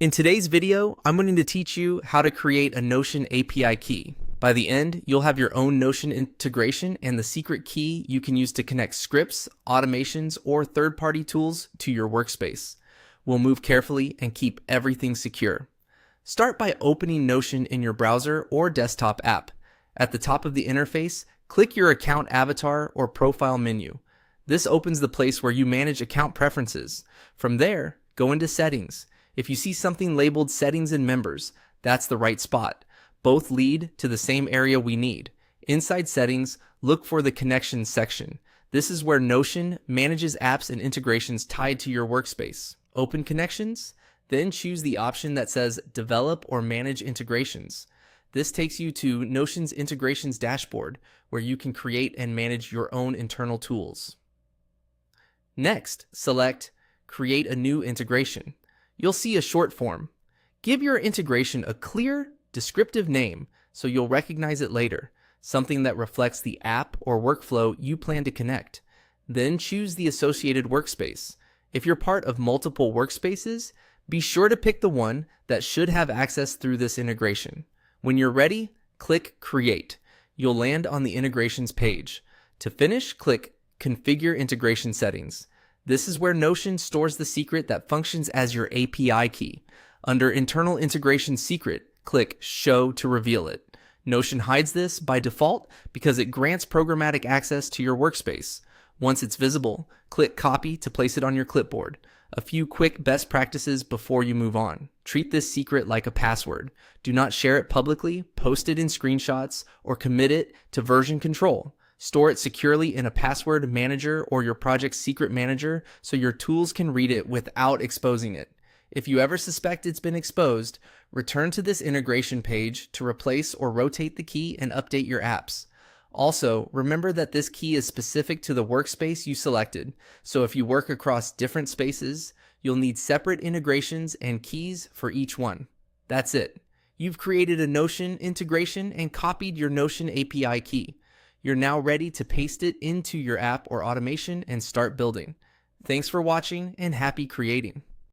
In today's video, I'm going to teach you how to create a Notion API key. By the end, you'll have your own Notion integration and the secret key you can use to connect scripts, automations, or third-party tools to your workspace. We'll move carefully and keep everything secure. Start by opening Notion in your browser or desktop app. At the top of the interface, click your account avatar or profile menu. This opens the place where you manage account preferences. From there, go into Settings. If you see something labeled Settings and Members, that's the right spot. Both lead to the same area we need. Inside Settings, look for the Connections section. This is where Notion manages apps and integrations tied to your workspace. Open Connections, then choose the option that says Develop or Manage Integrations. This takes you to Notion's Integrations dashboard, where you can create and manage your own internal tools. Next, select Create a New Integration. You'll see a short form. Give your integration a clear, descriptive name so you'll recognize it later, something that reflects the app or workflow you plan to connect. Then choose the associated workspace. If you're part of multiple workspaces, be sure to pick the one that should have access through this integration. When you're ready, click Create. You'll land on the integrations page. To finish, click Configure Integration Settings. This is where Notion stores the secret that functions as your API key. Under Internal Integration Secret, click Show to reveal it. Notion hides this by default because it grants programmatic access to your workspace. Once it's visible, click Copy to place it on your clipboard. A few quick best practices before you move on. Treat this secret like a password. Do not share it publicly, post it in screenshots, or commit it to version control. Store it securely in a password manager or your project's secret manager so your tools can read it without exposing it. If you ever suspect it's been exposed, return to this integration page to replace or rotate the key and update your apps. Also, remember that this key is specific to the workspace you selected, so if you work across different spaces, you'll need separate integrations and keys for each one. That's it. You've created a Notion integration and copied your Notion API key. You're now ready to paste it into your app or automation and start building. Thanks for watching and happy creating.